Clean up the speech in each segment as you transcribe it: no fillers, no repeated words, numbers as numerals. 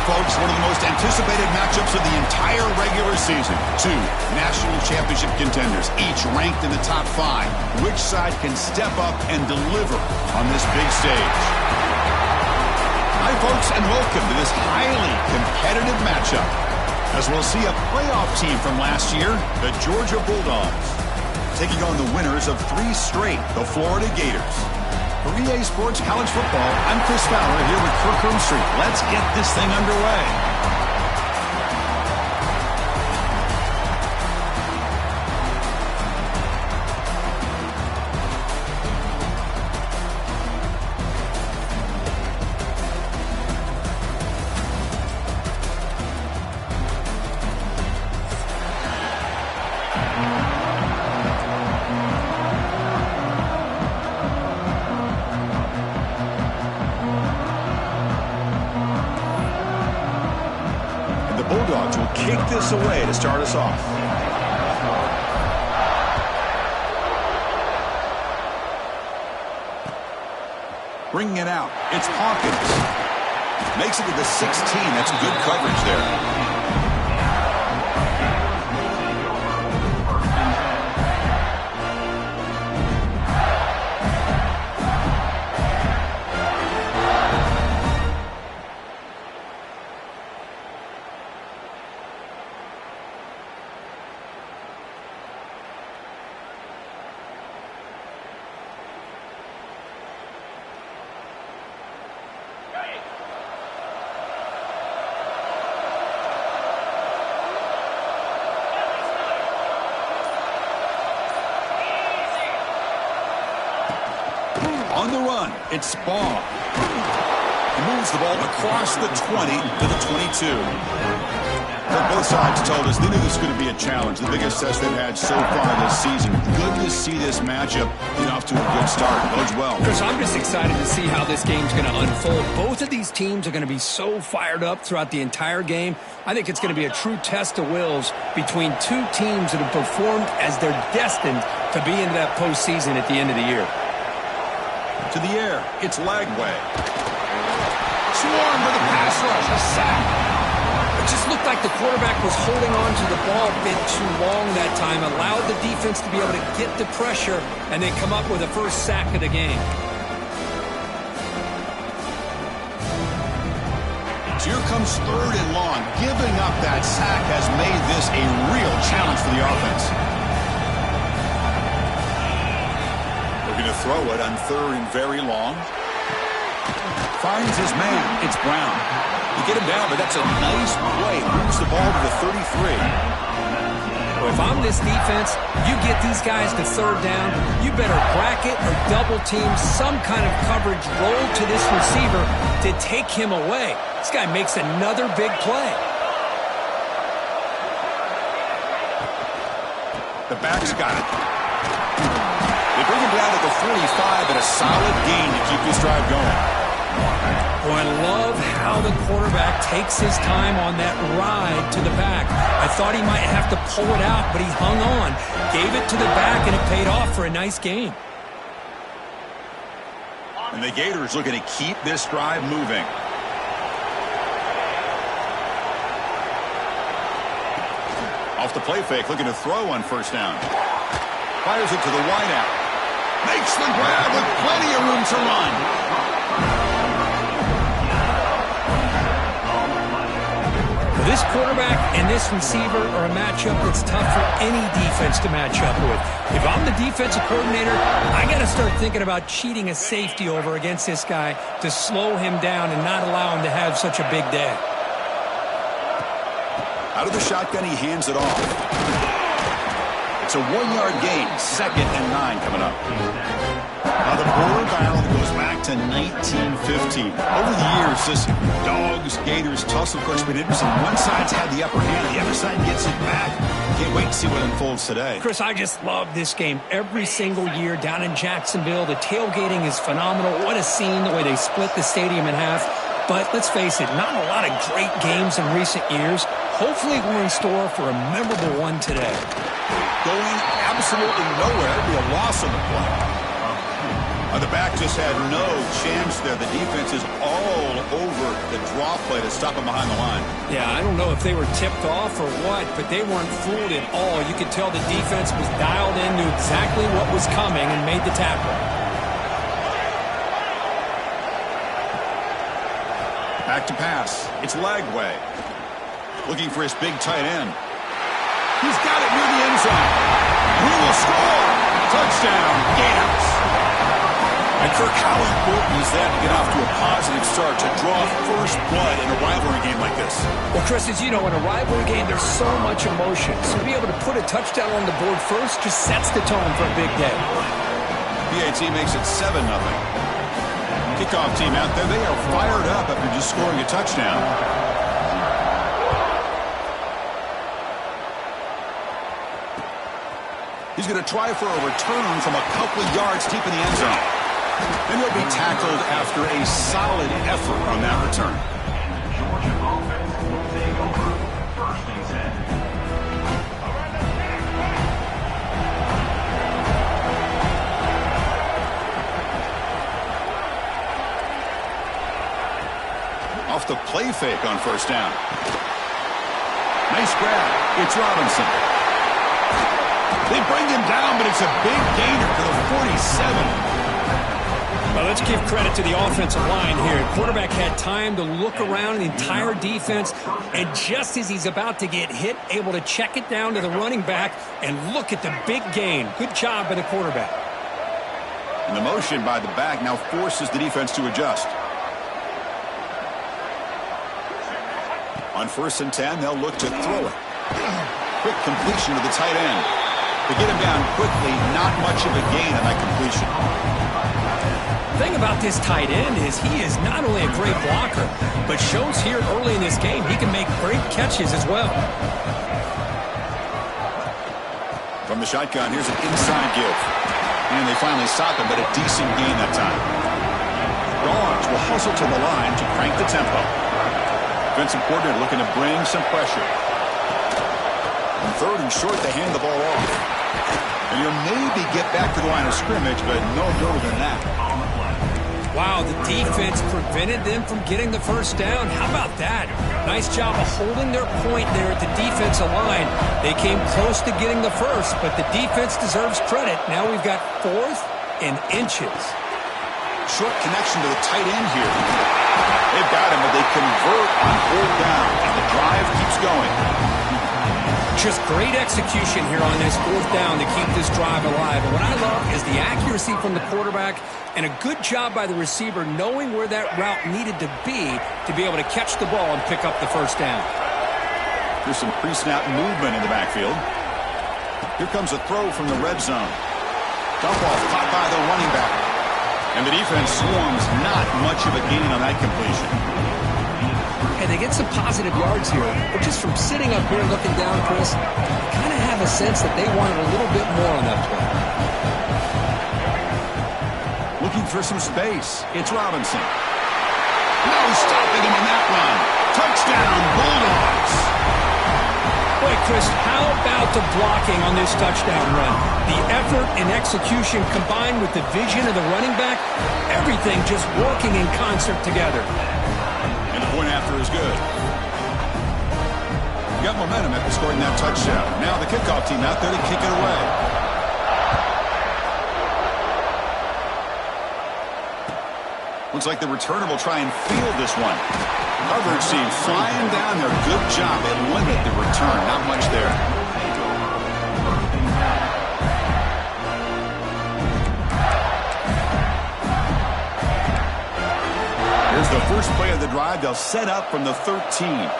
folks, one of the most anticipated matchups of the entire regular season. Two national championship contenders, each ranked in the top 5. Which side can step up and deliver on this big stage? Hi, folks, and welcome to this highly competitive matchup, as we'll see a playoff team from last year, the Georgia Bulldogs, taking on the winners of 3 straight, the Florida Gators. For EA Sports College Football, I'm Chris Fowler here with Kirk Herbstreit. Let's get this thing underway. Bulldogs will kick this away to start us off. Bringing it out, it's Hawkins. Makes it to the 16. That's good coverage there. On the run, it's Baugh. He moves the ball across the 20 to the 22. Both sides told us they knew this was going to be a challenge, the biggest test they've had so far this season. Good to see this matchup get off to a good start. Bodes well. Chris, I'm just excited to see how this game's going to unfold. Both of these teams are going to be so fired up throughout the entire game. I think it's going to be a true test of wills between two teams that have performed as they're destined to be in that postseason at the end of the year. To the air, it's Lagway. Swarm with a pass rush, a sack. It just looked like the quarterback was holding on to the ball a bit too long that time, allowed the defense to be able to get the pressure, and then come up with the first sack of the game. So here comes 3rd and long. Giving up that sack has made this a real challenge for the offense. Going to throw it on 3rd and very long. Finds his man. It's Brown. You get him down, but that's a nice play. Moves the ball to the 33. Well, if I'm this defense, you get these guys to 3rd down, you better bracket or double team some kind of coverage roll to this receiver to take him away. This guy makes another big play. The back's got it. They bring him down to the 45 and a solid gain to keep this drive going. Boy, I love how the quarterback takes his time on that ride to the back. I thought he might have to pull it out, but he hung on, gave it to the back, and it paid off for a nice gain. And the Gators looking to keep this drive moving. Off the play fake, looking to throw on 1st down. Fires it to the wideout. Makes the grab with plenty of room to run. This quarterback and this receiver are a matchup that's tough for any defense to match up with. If I'm the defensive coordinator, I got to start thinking about cheating a safety over against this guy to slow him down and not allow him to have such a big day. Out of the shotgun, he hands it off. It's a 1-yard gain. 2nd and 9 coming up. Now the border battle goes back to 1915. Over the years, this Dogs-Gators tussle, of course, been interesting. One side's had the upper hand, the other side gets it back. Can't wait to see what unfolds today. Chris, I just love this game. Every single year down in Jacksonville, the tailgating is phenomenal. What a scene, the way they split the stadium in half. But let's face it, not a lot of great games in recent years. Hopefully we're in store for a memorable one today. Going absolutely nowhere. It'll be a loss on the play. The back just had no chance there. The defense is all over the draw play to stop him behind the line. Yeah, I don't know if they were tipped off or what, but they weren't fooled at all. You could tell the defense was dialed in, knew exactly what was coming, and made the tackle. Back to pass. It's Lagway. Looking for his big tight end. He's got it near the end zone. Who will score? Touchdown, Gators. And Kirk, how important is that to get off to a positive start, to draw first blood in a rivalry game like this? Well, Chris, as you know, in a rivalry game, there's so much emotion. So to be able to put a touchdown on the board first just sets the tone for a big day. PAT makes it 7-0. Kickoff team out there, they are fired up after just scoring a touchdown. He's going to try for a return from a couple of yards deep in the end zone. And he'll be tackled after a solid effort on that return. Georgia offense will take over first and 10. Off the play fake on first down. Nice grab. It's Robinson. They bring him down, but it's a big gainer to the 47. Well, let's give credit to the offensive line here. Quarterback had time to look around the entire defense, and just as he's about to get hit, able to check it down to the running back, and look at the big gain. Good job by the quarterback. And the motion by the back now forces the defense to adjust. On first and 10, they'll look to throw it. Quick completion to the tight end. To get him down quickly, not much of a gain on that completion. The thing about this tight end is he is not only a great blocker, but shows here early in this game he can make great catches as well. From the shotgun, here's an inside give. And they finally stop him, but a decent gain that time. Dogs will hustle to the line to crank the tempo. Defensive coordinator looking to bring some pressure. On third and short, they hand the ball off. And you'll maybe get back to the line of scrimmage, but no more than that. Wow, the defense prevented them from getting the first down. How about that? Nice job of holding their point there at the defensive line. They came close to getting the first, but the defense deserves credit. Now we've got 4th and inches. Short connection to the tight end here. They've got him, but they convert on 4th down, and the drive keeps going. Just great execution here on this 4th down to keep this drive alive. And what I love is the accuracy from the quarterback and a good job by the receiver knowing where that route needed to be able to catch the ball and pick up the first down. There's some pre-snap movement in the backfield. Here comes a throw from the red zone. Dump off caught by the running back. And the defense swarms, not much of a gain on that completion. Hey, they get some positive yards here, but just from sitting up here looking down, Chris, I kind of have a sense that they wanted a little bit more on that play. Looking for some space. It's Robinson. No stopping him on that run. Touchdown, Bulldogs. Boy, Chris, how about the blocking on this touchdown run? The effort and execution combined with the vision of the running back, everything just working in concert together. And the point after is good. You got momentum after scoring that touchdown. Now the kickoff team out there to kick it away. Looks like the returner will try and field this one. Coverage team flying down there. Good job. They limit the return. Not much there. Here's the first play of the drive. They'll set up from the 13.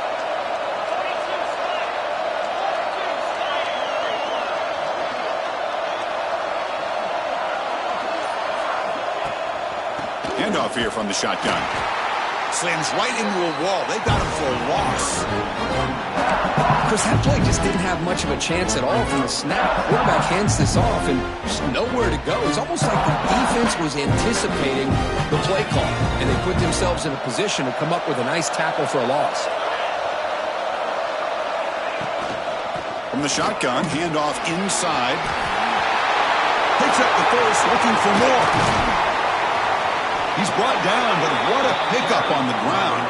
Handoff here from the shotgun. Slams right into a wall. They got him for a loss. Chris, that play just didn't have much of a chance at all from the snap. Quarterback hands this off and just nowhere to go. It's almost like the defense was anticipating the play call, and they put themselves in a position to come up with a nice tackle for a loss. From the shotgun, handoff inside. Picks up the first, looking for more. He's brought down, but what a pickup on the ground.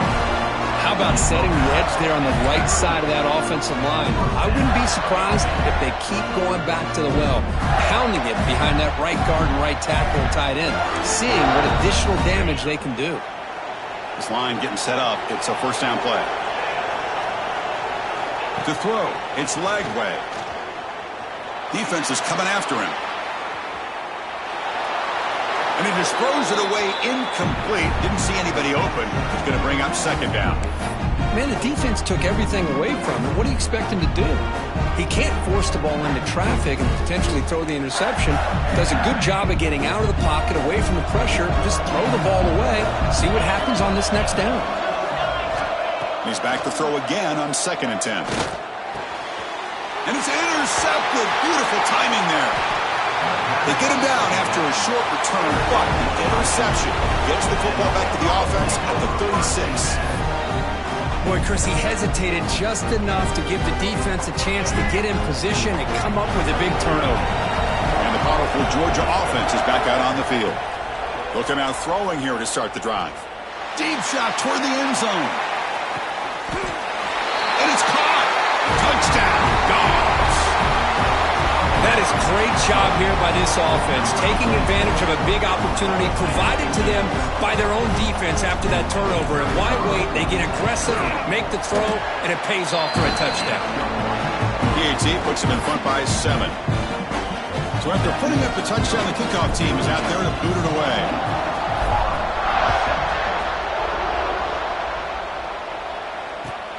How about setting the edge there on the right side of that offensive line? I wouldn't be surprised if they keep going back to the well, pounding it behind that right guard and right tackle and tight end, seeing what additional damage they can do. This line getting set up. It's a first down play. To throw, it's Lagway. Defense is coming after him. And he just throws it away incomplete. Didn't see anybody open. He's going to bring up second down. Man, the defense took everything away from him. What do you expect him to do? He can't force the ball into traffic and potentially throw the interception. Does a good job of getting out of the pocket, away from the pressure. Just throw the ball away. See what happens on this next down. He's back to throw again on 2nd and 10. And it's intercepted. Beautiful timing there. They get him down after a short return, but the interception gets the football back to the offense at the 36. Boy, Chris, he hesitated just enough to give the defense a chance to get in position and come up with a big turnover. And the powerful Georgia offense is back out on the field. Looking out throwing here to start the drive. Deep shot toward the end zone. And it's caught. Touchdown, Dogs. That is a great job here by this offense, taking advantage of a big opportunity provided to them by their own defense after that turnover. And why wait? They get aggressive, make the throw, and it pays off for a touchdown. PAT puts them in front by 7. So after putting up the touchdown, the kickoff team is out there to boot it away.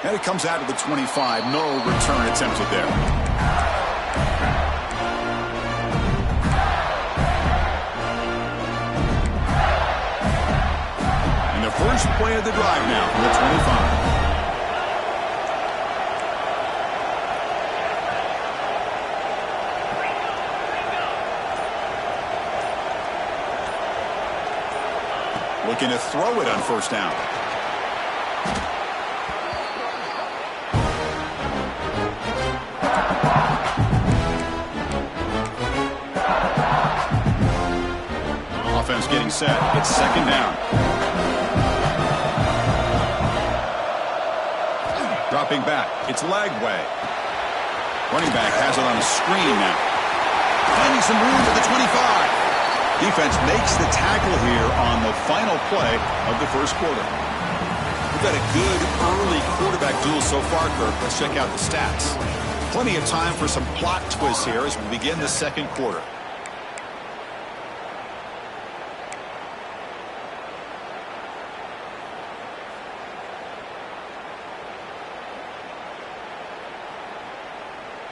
And it comes out of the 25. No return attempted there. First play of the drive now from the 25. Looking to throw it on first down. Offense getting set. It's second down. Dropping back, it's Lagway. Running back has it on a screen now. Finding some room at the 25. Defense makes the tackle here on the final play of the first quarter. We've got a good early quarterback duel so far, Kirk. Let's check out the stats. Plenty of time for some plot twists here as we begin the second quarter.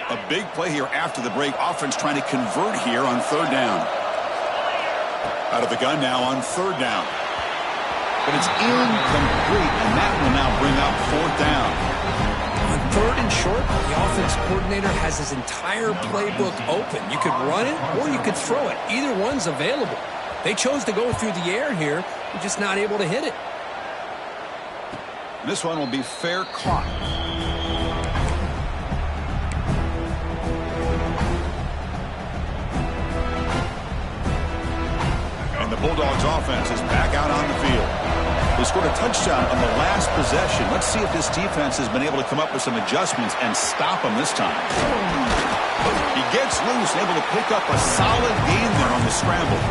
A big play here after the break. Offense trying to convert here on third down. Out of the gun now on third down. But it's incomplete, and that will now bring up fourth down. On third and short, the offense coordinator has his entire playbook open. You could run it or you could throw it. Either one's available. They chose to go through the air here. They're just not able to hit it. This one will be fair caught. The Bulldogs offense is back out on the field. They scored a touchdown on the last possession. Let's see if this defense has been able to come up with some adjustments and stop them this time. He gets loose, able to pick up a solid gain there on the scramble.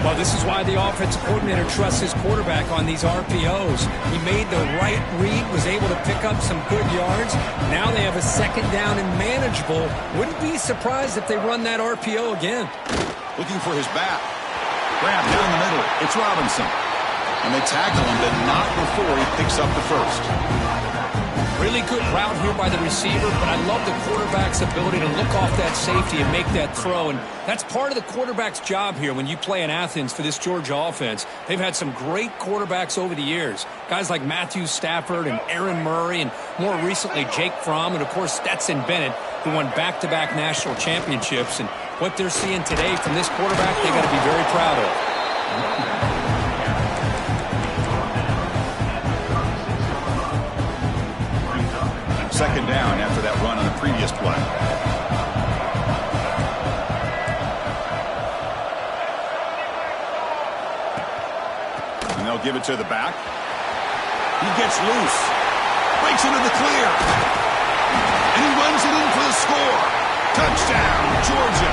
Well, this is why the offensive coordinator trusts his quarterback on these RPOs. He made the right read, was able to pick up some good yards. Now they have a second down and manageable. Wouldn't be surprised if they run that RPO again. Looking for his back. Grab down the middle. It's Robinson. And they tackle him, but not before he picks up the first. Really good route here by the receiver, but I love the quarterback's ability to look off that safety and make that throw. And that's part of the quarterback's job here when you play in Athens for this Georgia offense. They've had some great quarterbacks over the years. Guys like Matthew Stafford and Aaron Murray, and more recently Jake Fromm, and of course Stetson Bennett, who won back-to-back national championships. And what they're seeing today from this quarterback, they got to be very proud of. Second down after that run on the previous play. They'll give it to the back. He gets loose. Breaks into the clear. And he runs it in for the score. Touchdown, Georgia.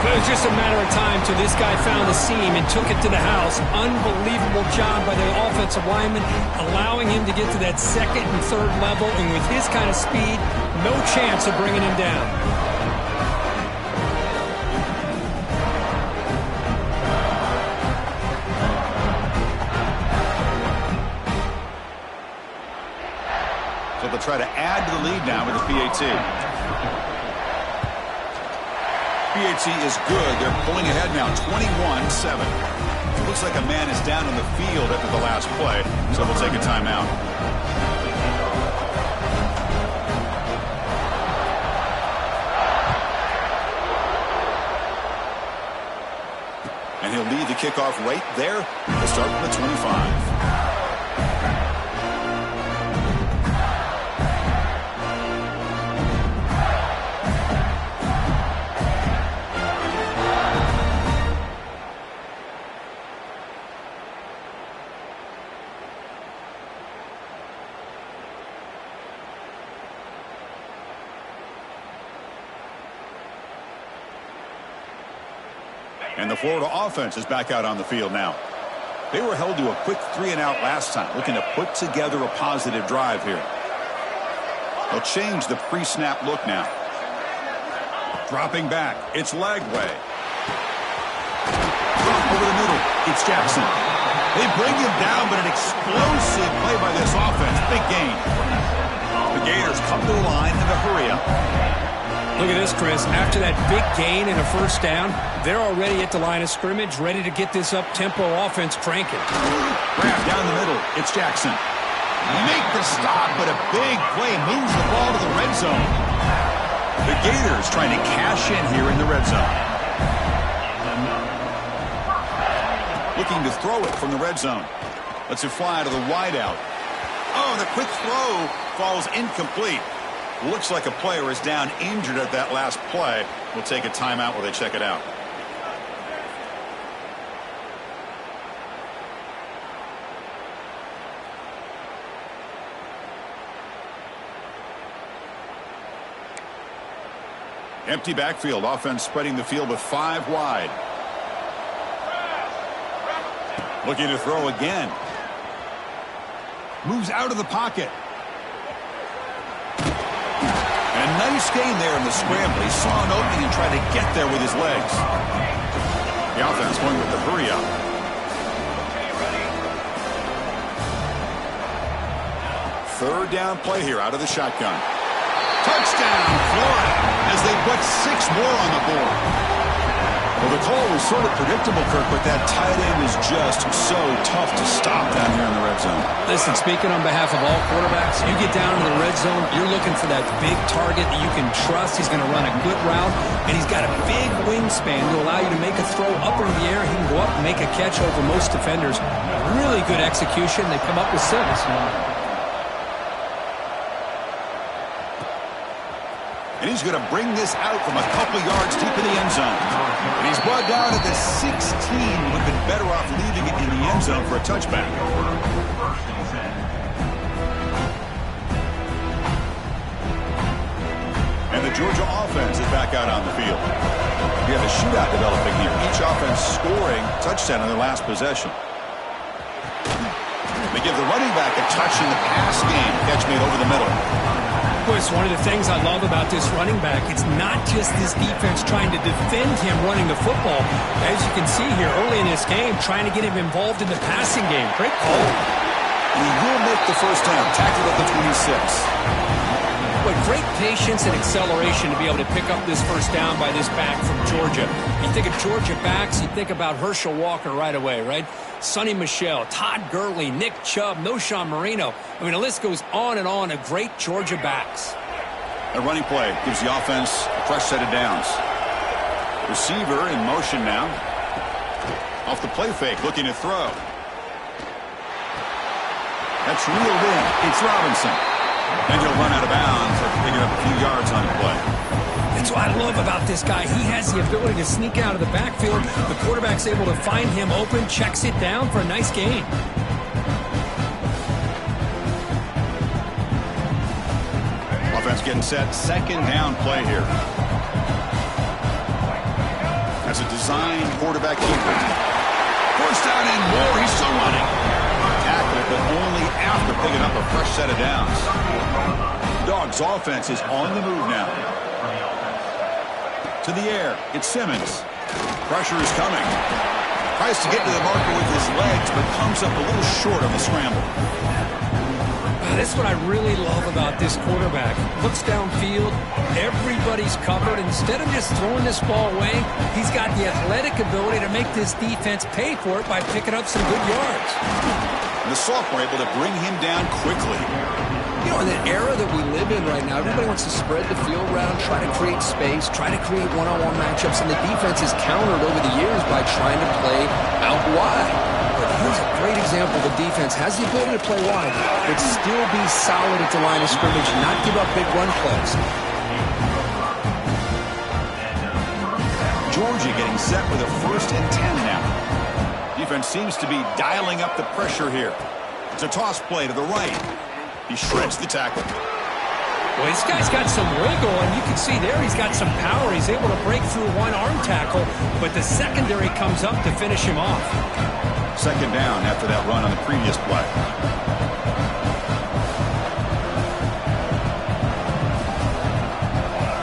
It was just a matter of time till this guy found the seam and took it to the house. Unbelievable job by the offensive lineman, allowing him to get to that second and third level. And with his kind of speed, no chance of bringing him down. So they'll try to add to the lead now with the PAT. PAT is good. They're pulling ahead now, 21-7. It looks like a man is down on the field after the last play, so we'll take a timeout. And he'll lead the kickoff right there. We'll start from the 25. And the Florida offense is back out on the field now. They were held to a quick 3-and-out last time, looking to put together a positive drive here. They'll change the pre-snap look now. Dropping back, it's Lagway. Drop over the middle, it's Jackson. They bring him down, but an explosive play by this offense. Big gain. The Gators come to the line in a hurry up. Look at this, Chris. After that big gain and a first down, they're already at the line of scrimmage, ready to get this up-tempo offense cranking. Grab down the middle. It's Jackson. Make the stop, but a big play moves the ball to the red zone. The Gators trying to cash in here in the red zone. Looking to throw it from the red zone. Lets it fly to the wideout. Oh, the quick throw falls incomplete. Looks like a player is down injured at that last play. We'll take a timeout while they check it out. Empty backfield. Offense spreading the field with 5 wide. Looking to throw again. Moves out of the pocket. And a nice gain there in the scramble. He saw an opening and tried to get there with his legs. The offense going with the hurry up. Third down play here out of the shotgun. Touchdown, Florida, as they put 6 more on the board. Well, the call was sort of predictable, Kirk, but that tight end is just so tough to stop down here in the red zone. Listen, speaking on behalf of all quarterbacks, you get down to the red zone, you're looking for that big target that you can trust. He's going to run a good route, and he's got a big wingspan to allow you to make a throw up in the air. He can go up and make a catch over most defenders. Really good execution. They come up with 6. And he's going to bring this out from a couple yards deep in the end zone. And he's brought down at the 16. Would have been better off leaving it in the end zone for a touchback. And the Georgia offense is back out on the field. We have a shootout developing here. Each offense scoring a touchdown in their last possession. They give the running back a touch in the pass game. Catch made over the middle. It's one of the things I love about this running back. It's not just this defense trying to defend him running the football. As you can see here early in this game, trying to get him involved in the passing game. Great call. And he will make the first down. Tackled at the 26. But great patience and acceleration to be able to pick up this first down by this back from Georgia. You think of Georgia backs, you think about Herschel Walker right away, right? Sonny Michel, Todd Gurley, Nick Chubb, Noshawn Marino. I mean, the list goes on and on of great Georgia backs. A running play gives the offense a fresh set of downs. Receiver in motion now. Off the play fake, looking to throw. That's reeled in. It's Robinson. And he'll run out of bounds after picking up a few yards on the play. That's what I love about this guy. He has the ability to sneak out of the backfield. The quarterback's able to find him open, checks it down for a nice gain. Offense getting set. Second down play here. As a design quarterback keeper. First down and more. He's still running. Tackled, but only after picking up a fresh set of downs. Dogs offense is on the move now. To the air. It's Simmons. Pressure is coming. Tries to get to the marker with his legs, but comes up a little short on the scramble. This is what I really love about this quarterback. Looks downfield, everybody's covered. Instead of just throwing this ball away, he's got the athletic ability to make this defense pay for it by picking up some good yards. And the sophomore able to bring him down quickly. You know, in the era that we live in right now, everybody wants to spread the field around, try to create space, try to create one-on-one matchups, and the defense is countered over the years by trying to play out wide. But here's a great example. The defense has the ability to play wide, but still be solid at the line of scrimmage and not give up big run plays. Georgia getting set with a 1st and 10 now. Defense seems to be dialing up the pressure here. It's a toss play to the right. He shreds the tackle. Well, this guy's got some wiggle, and you can see there he's got some power. He's able to break through one arm tackle, but the secondary comes up to finish him off. Second down after that run on the previous play.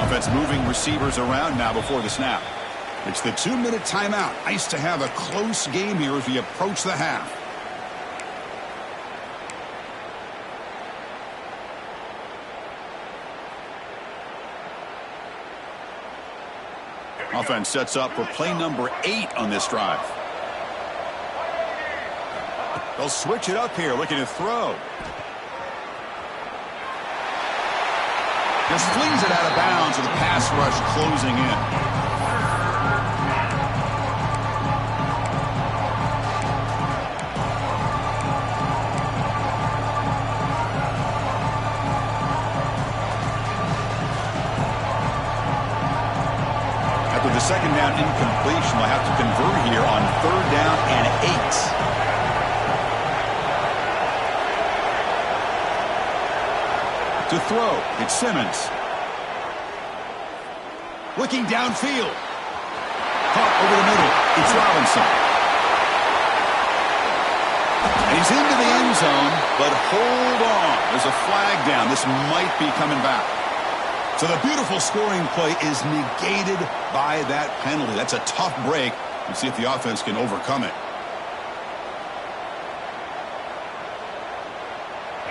Offense moving receivers around now before the snap. It's the 2-minute timeout. Nice to have a close game here as we approach the half. Offense sets up for play number 8 on this drive. They'll switch it up here, looking to throw. Just flings it out of bounds with the pass rush closing in. After the second down incompletion, they'll have to convert here on 3rd down and 8. To throw, it's Simmons. Looking downfield. Caught over the middle. It's Robinson. And he's into the end zone, but hold on. There's a flag down. This might be coming back. So the beautiful scoring play is negated by that penalty. That's a tough break. Let's see if the offense can overcome it.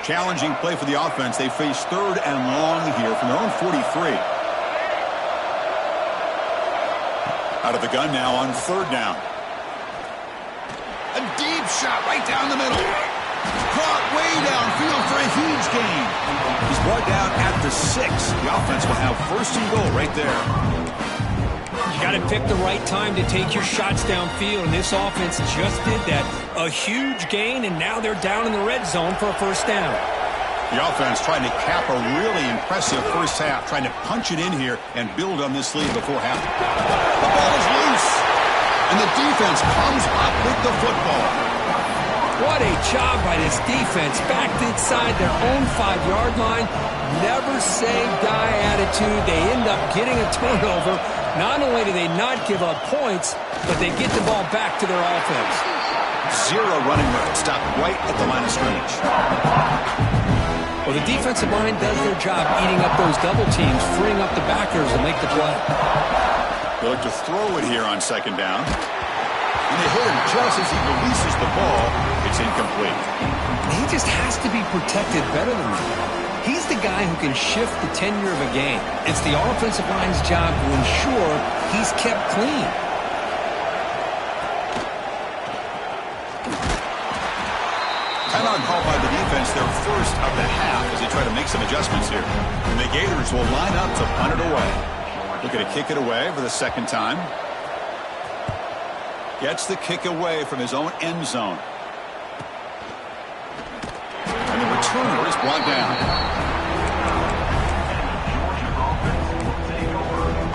Challenging play for the offense. They face 3rd and long here from their own 43. Out of the gun now on 3rd down. A deep shot right down the middle. Caught way downfield for a huge gain. He's brought down at the 6. The offense will have 1st and goal right there. You got to pick the right time to take your shots downfield, and this offense just did that. A huge gain, and now they're down in the red zone for a 1st down. The offense trying to cap a really impressive first half, trying to punch it in here and build on this lead before half. The ball is loose, and the defense comes up with the football. What a job by this defense. Backed inside their own 5-yard line. Never say die attitude. They end up getting a turnover. Not only do they not give up points, but they get the ball back to their offense. 0 running room. Stopped right at the line of scrimmage. Well, the defensive line does their job eating up those double teams, freeing up the backers to make the play. They look to throw it here on 2nd down. And they hit him just as he releases the ball. It's incomplete. He just has to be protected better than that. He's the guy who can shift the tenure of a game. It's the offensive line's job to ensure he's kept clean. Timeout called by the defense, their 1st of the half, as they try to make some adjustments here. And the Gators will line up to punt it away. Looking to kick it away for the 2nd time. Gets the kick away from his own end zone. And the returner is brought down. Georgia offense will take over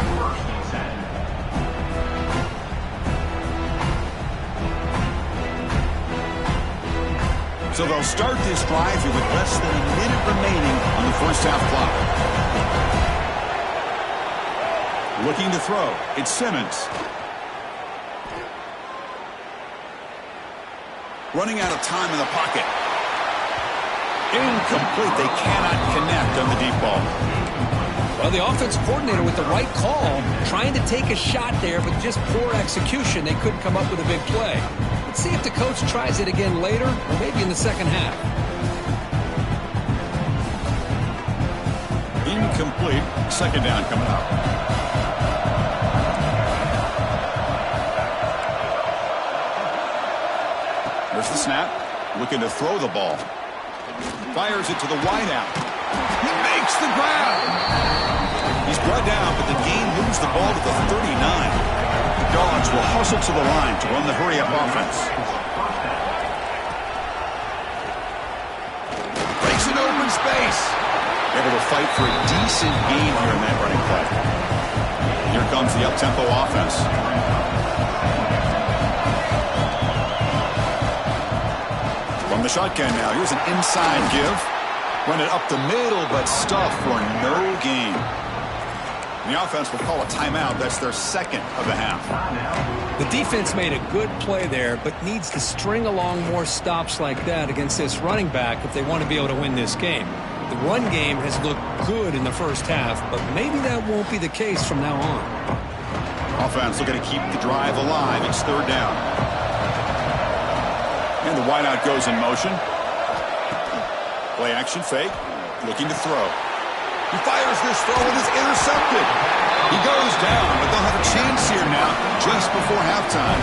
So they'll start this drive here with less than a minute remaining on the first half clock. Looking to throw. It's Simmons. Running out of time in the pocket. Incomplete. They cannot connect on the deep ball. Well, the offense coordinator with the right call, trying to take a shot there, but just poor execution. They couldn't come up with a big play. Let's see if the coach tries it again later, or maybe in the second half. Incomplete. Second down coming up. There's the snap. Looking to throw the ball. Fires it to the wideout. He makes the grab. He's brought down, but the gain moves the ball to the 39. The Dogs will hustle to the line to run the hurry-up offense. Breaks an open space. Able to fight for a decent gain here in that running play. Here comes the up-tempo offense. From the shotgun now, here's an inside give. Run it up the middle, but stuffed for no gain. The offense will call a timeout. That's their second of the half. The defense made a good play there, but needs to string along more stops like that against this running back if they want to be able to win this game. The run game has looked good in the first half, but maybe that won't be the case from now on. Offense looking to keep the drive alive. It's third down. And the wideout goes in motion. Play action fake. Looking to throw. He fires this throw and is intercepted. He goes down, but they'll have a chance here now just before halftime.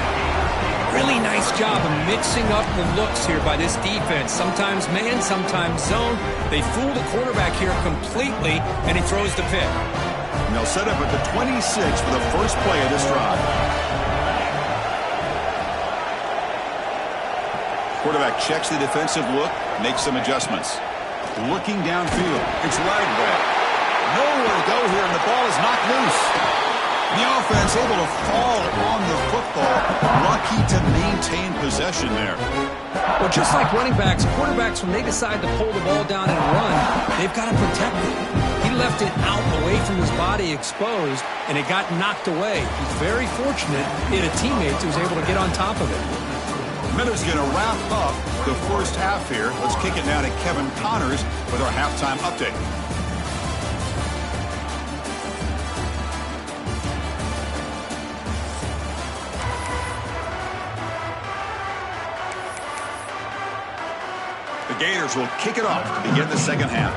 Really nice job of mixing up the looks here by this defense. Sometimes man, sometimes zone. They fool the quarterback here completely, and he throws the pick. And they'll set up at the 26 for the first play of this drive. Quarterback checks the defensive look, makes some adjustments. Looking downfield, it's Lagway. Nowhere to go here, and the ball is knocked loose. The offense able to fall on the football, lucky to maintain possession there. Well, just like running backs, quarterbacks, when they decide to pull the ball down and run, they've got to protect it. He left it out away from his body exposed, and it got knocked away. He's very fortunate he had a teammate who was able to get on top of it. Miller's going to wrap up the first half here. Let's kick it now to Kevin Connors with our halftime update. The Gators will kick it off to begin the second half.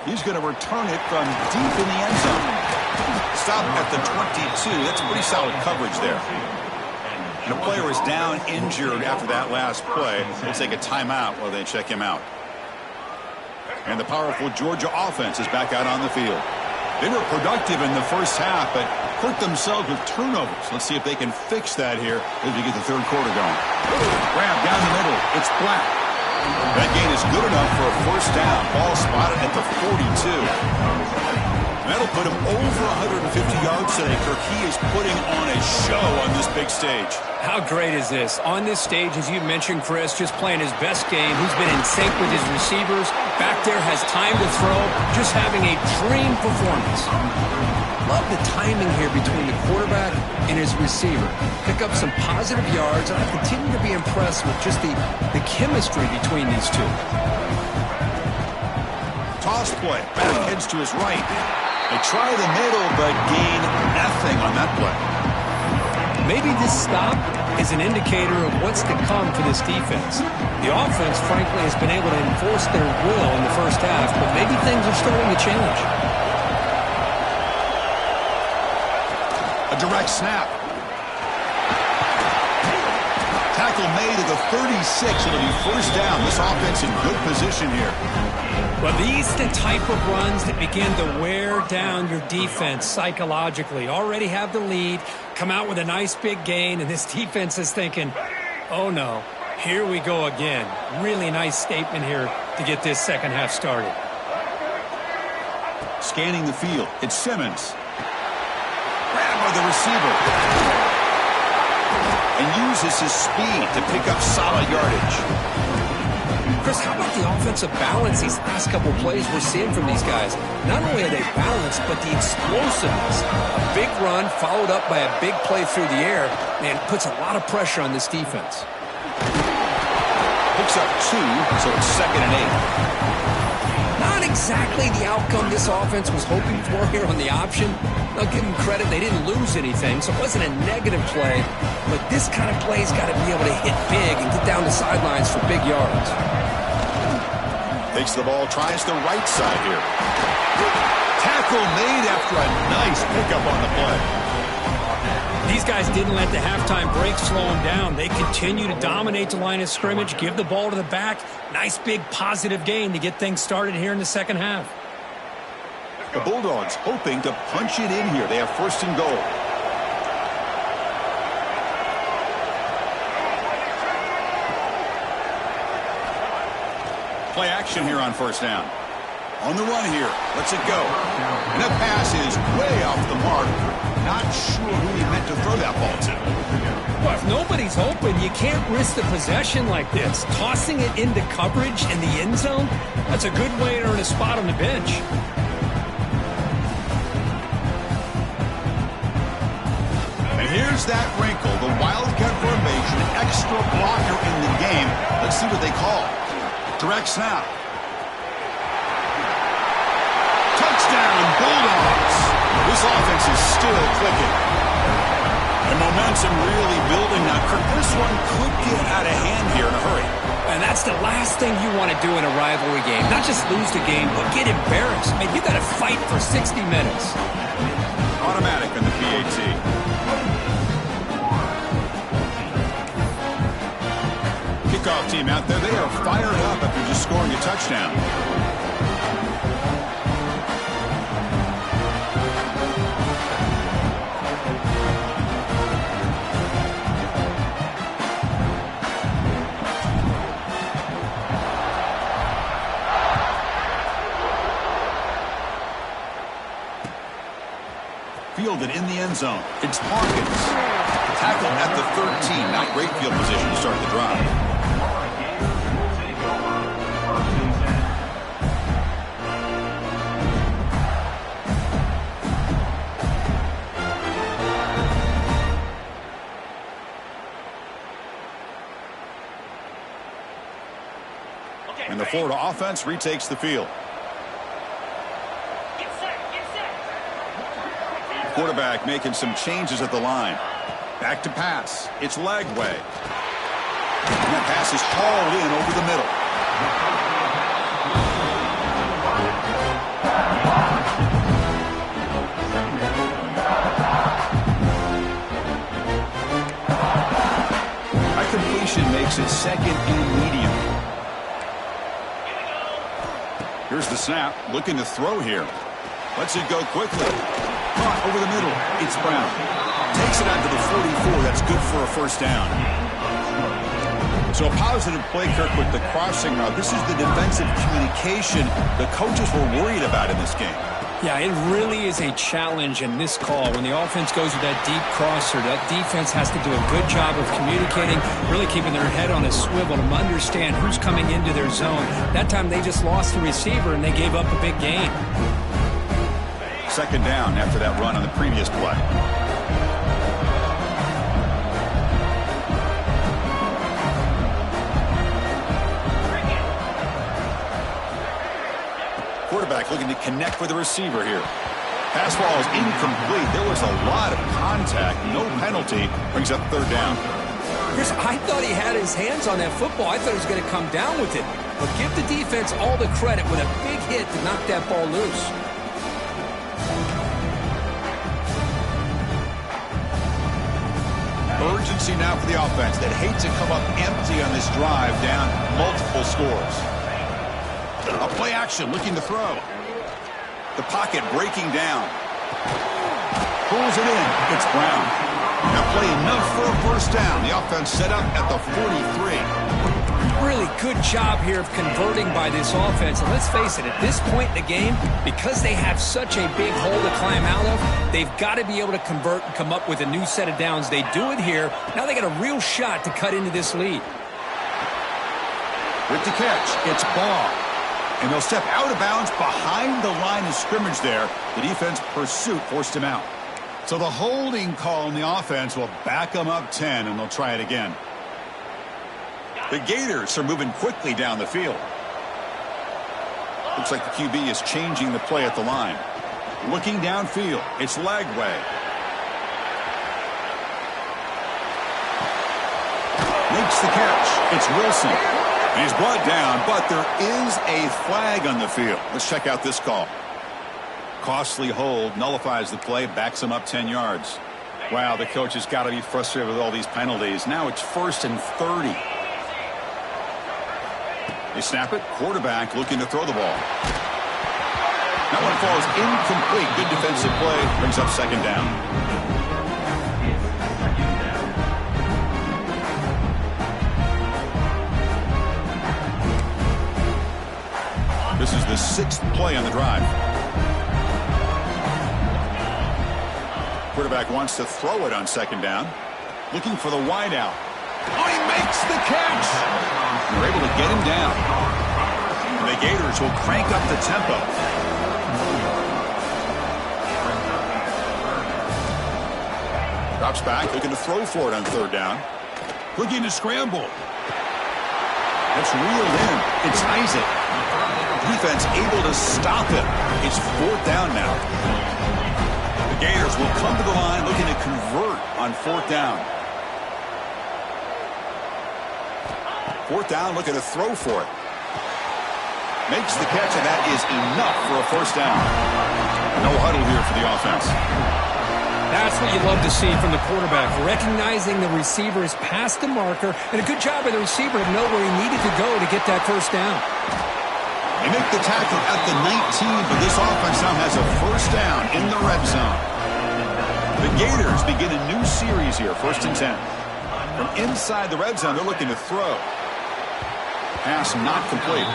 He's going to return it from deep in the end zone. Stop at the 22. That's pretty solid coverage there. And a player is down injured after that last play. They'll take a timeout while they check him out. And the powerful Georgia offense is back out on the field. They were productive in the first half, but hurt themselves with turnovers. Let's see if they can fix that here as we get the third quarter going. Grab down the middle. It's Black. That gain is good enough for a first down. Ball spotted at the 42. That'll put him over 150 yards today. Kirk, he is putting on a show on this big stage. How great is this? On this stage, as you mentioned, Chris, just playing his best game. He's been in sync with his receivers. Back there, has time to throw. Just having a dream performance. Love the timing here between the quarterback and his receiver. Pick up some positive yards, and I continue to be impressed with just the chemistry between these two. Toss play. Back heads to his right. They try the middle, but gain nothing on that play. Maybe this stop is an indicator of what's to come for this defense. The offense, frankly, has been able to enforce their will in the first half, but maybe things are starting to change. A direct snap. Tackle made at the 36. It'll be first down. This offense in good position here. Well, these are the type of runs that begin to wear down your defense psychologically. Already have the lead, come out with a nice big gain, and this defense is thinking, oh no, here we go again. Really nice statement here to get this second half started. Scanning the field, it's Simmons. Grabbed by the receiver. And uses his speed to pick up solid yardage. Chris, how about the offensive balance these last couple plays we're seeing from these guys? Not only are they balanced, but the explosiveness. A big run followed up by a big play through the air, man, puts a lot of pressure on this defense. Picks up 2, so it's 2nd and 8. Not exactly the outcome this offense was hoping for here on the option. I'll give them credit, they didn't lose anything, so it wasn't a negative play. But this kind of play's got to be able to hit big and get down the sidelines for big yards. Takes the ball, tries the right side here. Tackle made after a nice pickup on the play. These guys didn't let the halftime break slow them down. They continue to dominate the line of scrimmage, give the ball to the back. Nice big positive gain to get things started here in the second half. The Bulldogs hoping to punch it in here. They have 1st and goal. Play action here on 1st down. On the run here. Lets it go. And that pass is way off the mark. Not sure who he meant to throw that ball to. Well, if nobody's open, you can't risk the possession like this. Tossing it into coverage in the end zone, that's a good way to earn a spot on the bench. And here's that wrinkle. The Wildcat formation, extra blocker in the game. Let's see what they call. Direct snap. Touchdown, Bulldogs. This offense is still clicking. And momentum really building now. Kirk, this one could get out of hand here in a hurry. And that's the last thing you want to do in a rivalry game. Not just lose the game, but get embarrassed. I mean, you got to fight for 60 minutes. Automatic on the PAT. Kickoff team out there. They are fired up after just scoring a touchdown. Fielded in the end zone. It's Hawkins. Tackle at the 13. Not great field position to start the drive. And the Florida offense retakes the field. Quarterback making some changes at the line. Back to pass. It's Lagway. And that pass is hauled in over the middle. That completion makes it 2nd and medium. Here's the snap. Looking to throw here. Lets it go quickly. Caught over the middle. It's Brown. Takes it out to the 44. That's good for a 1st down. So a positive play, Kirk, with the crossing route. This is the defensive communication the coaches were worried about in this game. Yeah, it really is a challenge in this call. When the offense goes with that deep crosser, that defense has to do a good job of communicating, really keeping their head on a swivel to understand who's coming into their zone. That time they just lost the receiver and they gave up a big gain. 2nd down after that run on the previous play. Quarterback looking to connect with the receiver here. Pass ball is incomplete. There was a lot of contact. No penalty. Brings up 3rd down. Chris, I thought he had his hands on that football. I thought he was going to come down with it. But give the defense all the credit with a big hit to knock that ball loose. Urgency now for the offense that hate to come up empty on this drive, down multiple scores. A play action looking to throw. The pocket breaking down. Pulls it in. It's Brown. Now play enough for a 1st down. The offense set up at the 43. really good job here of converting by this offense. And let's face it, at this point in the game, because they have such a big hole to climb out of, they've got to be able to convert and come up with a new set of downs. They do it here. Now they got a real shot to cut into this lead. With the catch, it's ball. And they'll step out of bounds behind the line of scrimmage there. The defense pursuit forced him out. So the holding call on the offense will back them up 10, and they'll try it again. The Gators are moving quickly down the field. Looks like the QB is changing the play at the line. Looking downfield, it's Lagway. Makes the catch. It's Wilson. And he's brought down, but there is a flag on the field. Let's check out this call. Costly hold, nullifies the play, backs him up 10 yards. Wow, the coach has got to be frustrated with all these penalties. Now it's 1st and 30. They snap it. Quarterback looking to throw the ball. That one falls incomplete. Good defensive play. Brings up 2nd down. This is the 6th play on the drive. Quarterback wants to throw it on 2nd down. Looking for the wide out. Oh, he makes the catch. They're able to get him down. And the Gators will crank up the tempo. Drops back, looking to throw for it on 3rd down. Looking to scramble. That's reeled in. It's Isaac. Defense able to stop him. It's 4th down now. The Gators will come to the line looking to convert on 4th down. 4th down, looking to throw for it. Makes the catch, and that is enough for a 1st down. No huddle here for the offense. That's what you love to see from the quarterback, recognizing the receiver is past the marker, and a good job by the receiver to know where he needed to go to get that 1st down. They make the tackle at the 19, but this offense now has a 1st down in the red zone. The Gators begin a new series here, 1st and 10. From inside the red zone, they're looking to throw. Pass not complete.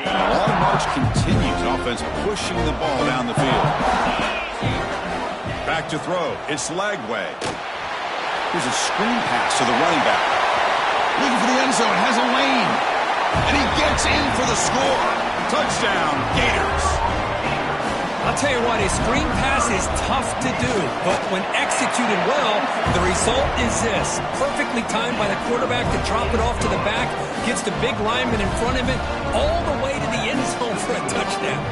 The long march continues. Offense pushing the ball down the field. Back to throw. It's Lagway. Here's a screen pass to the running back. Looking for the end zone. Has a lane. And he gets in for the score. Touchdown, Gators. I'll tell you what, a screen pass is tough to do, but when executed well, the result is this. Perfectly timed by the quarterback to drop it off to the back, gets the big lineman in front of it, all the way to the end zone for a touchdown.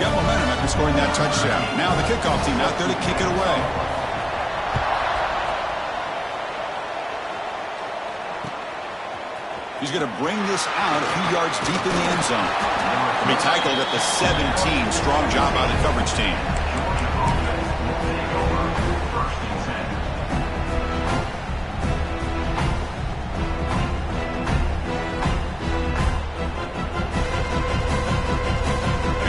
Got momentum after scoring that touchdown. Now the kickoff team out there to kick it away. He's going to bring this out a few yards deep in the end zone. He'll be tackled at the 17. Strong job by the coverage team.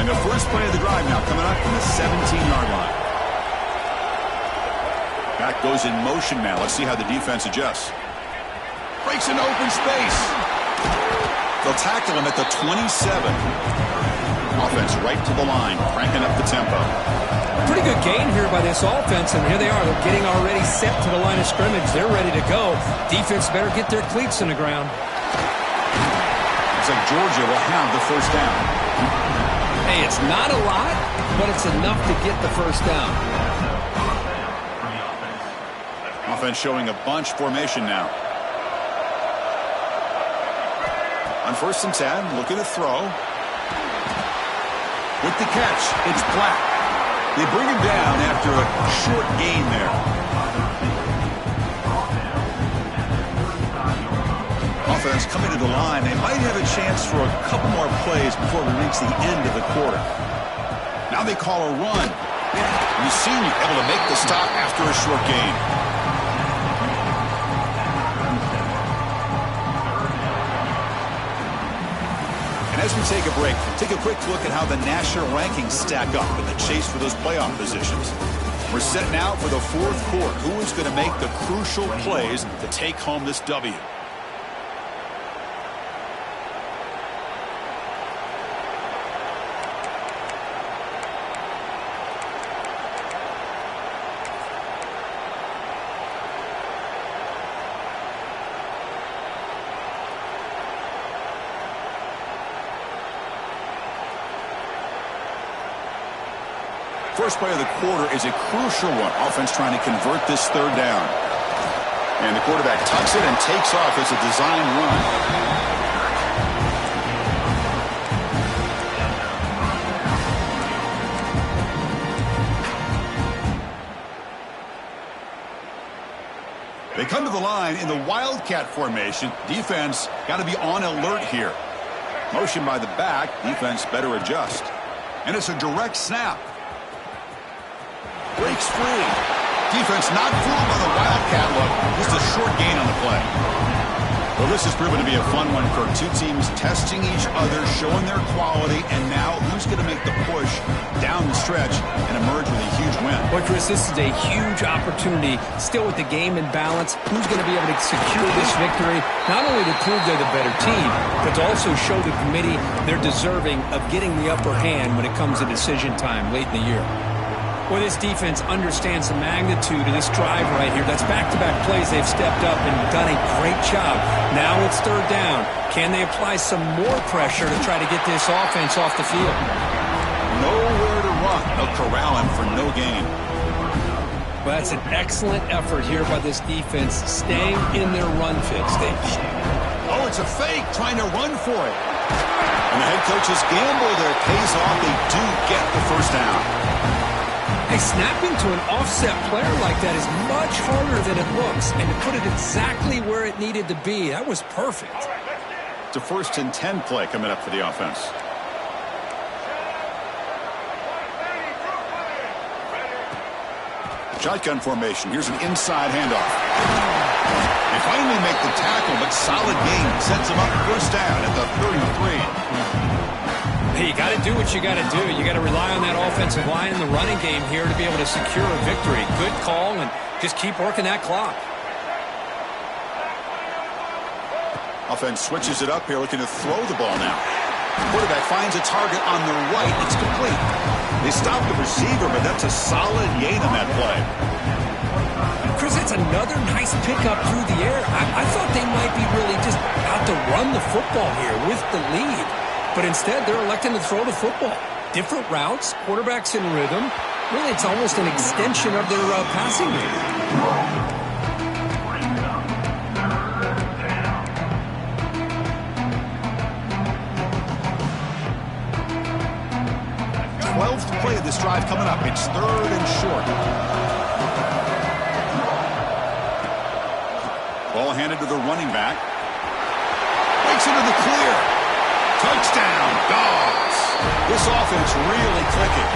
And the first play of the drive now coming up from the 17-yard line. Back goes in motion now. Let's see how the defense adjusts. Breaks into open space. They'll tackle him at the 27. Offense right to the line, cranking up the tempo. Pretty good gain here by this offense, and here they are. They're getting already set to the line of scrimmage. They're ready to go. Defense better get their cleats in the ground. Looks like Georgia will have the 1st down. Hey, it's not a lot, but it's enough to get the 1st down. Offense showing a bunch formation now. On 1st and 10, looking to throw. With the catch, it's Black. They bring him down after a short gain there. Offense coming to the line. They might have a chance for a couple more plays before we reach the end of the quarter. Now they call a run. The senior able to make the stop after a short gain. As we take a break, take a quick look at how the national rankings stack up in the chase for those playoff positions. We're setting out for the fourth quarter. Who is going to make the crucial plays to take home this W? First play of the quarter is a crucial one. Offense trying to convert this third down. And the quarterback tucks it and takes off as a design run. They come to the line in the Wildcat formation. Defense got to be on alert here. Motion by the back. Defense better adjust. And it's a direct snap. Breaks free. Defense not fooled by the Wildcat look. Just a short gain on the play. Well, this has proven to be a fun one for two teams testing each other, showing their quality, and now who's going to make the push down the stretch and emerge with a huge win. Well, Chris, this is a huge opportunity. Still with the game in balance, who's going to be able to secure this victory, not only to prove they're the better team, but to also show the committee they're deserving of getting the upper hand when it comes to decision time late in the year. Well, this defense understands the magnitude of this drive right here. That's back-to-back plays. They've stepped up and done a great job. Now it's third down. Can they apply some more pressure to try to get this offense off the field? Nowhere to run. They'll corral him for no gain. Well, that's an excellent effort here by this defense, staying in their run fit stage. Oh, it's a fake, trying to run for it. And the head coach's gamble there pays off. They do get the first down. Hey, snapping to an offset player like that is much harder than it looks, and to put it exactly where it needed to be, that was perfect. It's a 1st and 10 play coming up for the offense. Shotgun formation. Here's an inside handoff. They finally make the tackle, but solid gain sets them up first down at the 33. Hey, you got to do what you got to do. You got to rely on that offensive line and the running game here to be able to secure a victory. Good call, and just keep working that clock. Offense switches it up here, looking to throw the ball now. Quarterback finds a target on the right. It's complete. They stop the receiver, but that's a solid gain on that play. Chris, that's another nice pickup through the air. I thought they might be really just out to run the football here with the lead. But instead, they're electing to throw the football. Different routes, quarterbacks in rhythm. Really, it's almost an extension of their passing game. Play of this drive coming up. It's third and short. Ball handed to the running back. Breaks into the clear. Touchdown, Dogs. This offense really clicking.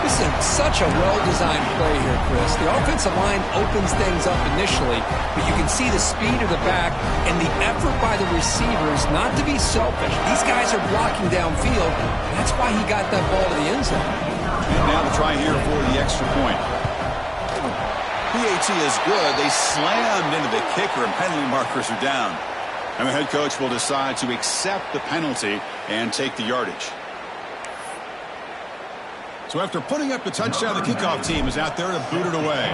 This is such a well-designed play here, Chris. The offensive line opens things up initially, but you can see the speed of the back and the effort by the receivers not to be selfish. These guys are blocking downfield. That's why he got that ball to the end zone. And now the try here for the extra point. PAT is good. They slammed into the kicker, and penalty markers are down. And the head coach will decide to accept the penalty and take the yardage. So after putting up the touchdown, the kickoff team is out there to boot it away.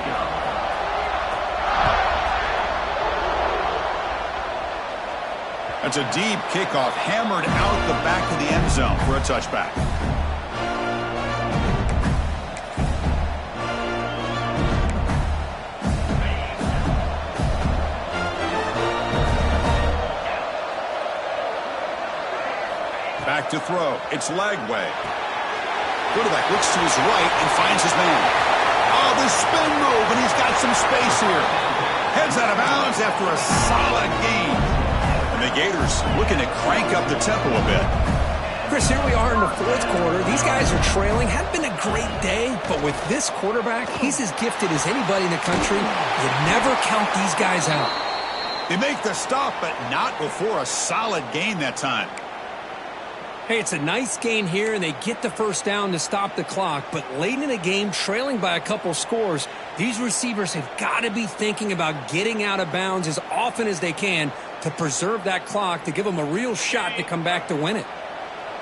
That's a deep kickoff, hammered out the back of the end zone for a touchback. Back to throw. It's Lagway. Quarterback looks to his right and finds his man. Oh, the spin move, and he's got some space here. Heads out of bounds after a solid gain. And the Gators looking to crank up the tempo a bit. Chris, here we are in the fourth quarter. These guys are trailing. Hadn't been a great day, but with this quarterback, he's as gifted as anybody in the country. You never count these guys out. They make the stop, but not before a solid gain that time. Hey, it's a nice gain here, and they get the first down to stop the clock. But late in the game, trailing by a couple scores, these receivers have got to be thinking about getting out of bounds as often as they can to preserve that clock, to give them a real shot to come back to win it.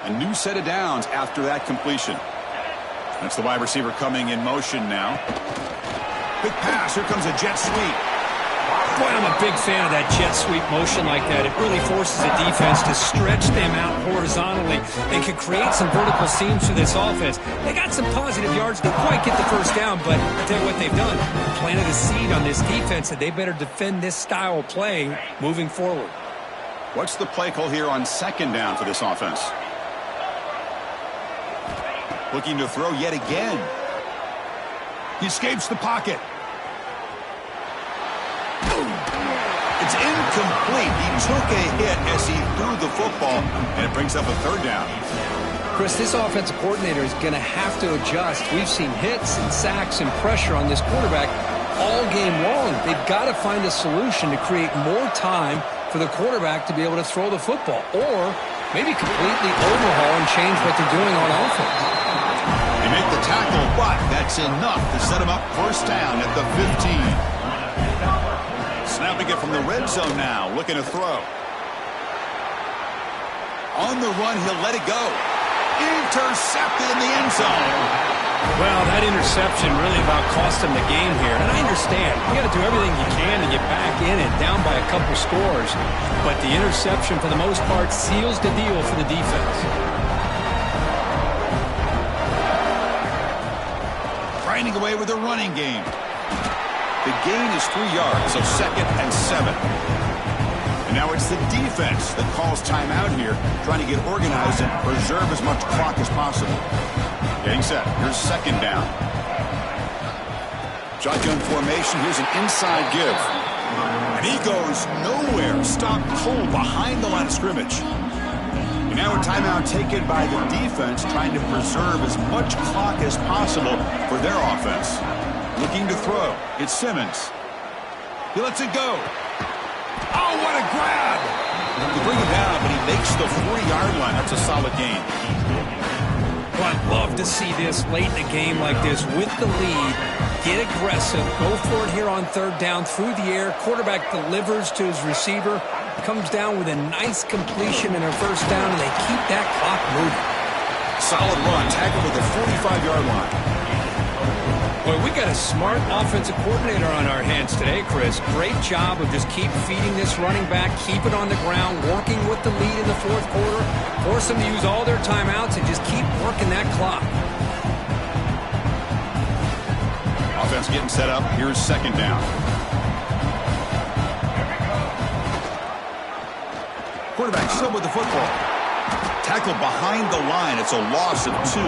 A new set of downs after that completion. That's the wide receiver coming in motion now. Quick pass. Here comes a jet sweep. Boy, I'm a big fan of that jet sweep motion like that. It really forces a defense to stretch them out horizontally and can create some vertical seams for this offense. They got some positive yards. Didn't quite get the first down, but I tell you what they've done. Planted a seed on this defense that they better defend this style of play moving forward. What's the play call here on second down for this offense? Looking to throw yet again. He escapes the pocket. It's incomplete. He took a hit as he threw the football, and it brings up a third down. Chris, this offensive coordinator is going to have to adjust. We've seen hits and sacks and pressure on this quarterback all game long. They've got to find a solution to create more time for the quarterback to be able to throw the football, or maybe completely overhaul and change what they're doing on offense. They make the tackle, but that's enough to set him up first down at the 15. Snapping it from the red zone now, looking to throw. On the run, he'll let it go. Intercepted in the end zone. Well, that interception really about cost him the game here. And I understand. You got to do everything you can to get back in and down by a couple scores. But the interception, for the most part, seals the deal for the defense. Grinding away with a running game. The gain is 3 yards, so 2nd and 7. And now it's the defense that calls timeout here, trying to get organized and preserve as much clock as possible. Getting set. Here's second down. Shotgun formation. Here's an inside give. And he goes nowhere. Stopped cold behind the line of scrimmage. And now a timeout taken by the defense, trying to preserve as much clock as possible for their offense. Looking to throw. It's Simmons. He lets it go. Oh, what a grab! They bring him down, but he makes the 40-yard line. That's a solid gain. Well, I'd love to see this late in a game like this with the lead. Get aggressive. Go for it here on third down through the air. Quarterback delivers to his receiver. Comes down with a nice completion and a first down, and they keep that clock moving. Solid run. Tackled at the 45-yard line. Boy, we got a smart offensive coordinator on our hands today, Chris. Great job of just keep feeding this running back, keep it on the ground, working with the lead in the fourth quarter, force them to use all their timeouts, and just keep working that clock. Offense getting set up. Here's second down. Quarterback still with the football. Tackled behind the line. It's a loss of 2.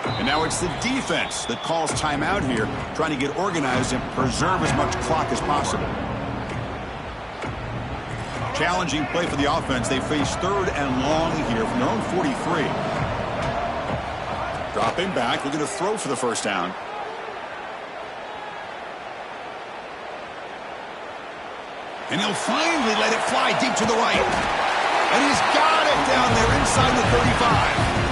And now it's the defense that calls timeout here, trying to get organized and preserve as much clock as possible. Challenging play for the offense. They face third and long here from their own 43. Dropping back, looking to throw for the first down. And he'll finally let it fly deep to the right. And he's got it down there inside the 35.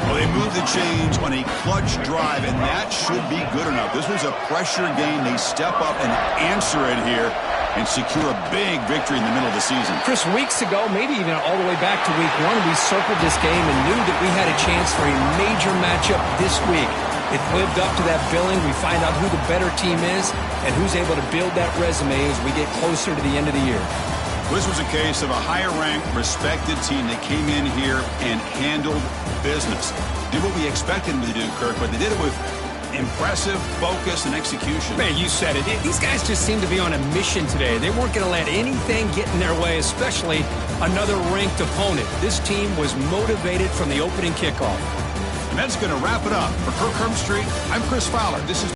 Well, they move the chains on a clutch drive, and that should be good enough. This was a pressure game. They step up and answer it here and secure a big victory in the middle of the season. Chris, weeks ago, maybe even all the way back to week 1, we circled this game and knew that we had a chance for a major matchup this week. It lived up to that billing. We find out who the better team is and who's able to build that resume as we get closer to the end of the year. This was a case of a higher-ranked, respected team that came in here and handled business. Did what we expected them to do, Kirk, but they did it with impressive focus and execution. Man, you said it. These guys just seem to be on a mission today. They weren't going to let anything get in their way, especially another ranked opponent. This team was motivated from the opening kickoff. And that's going to wrap it up. For Kirk Herbstreit, I'm Chris Fowler. This is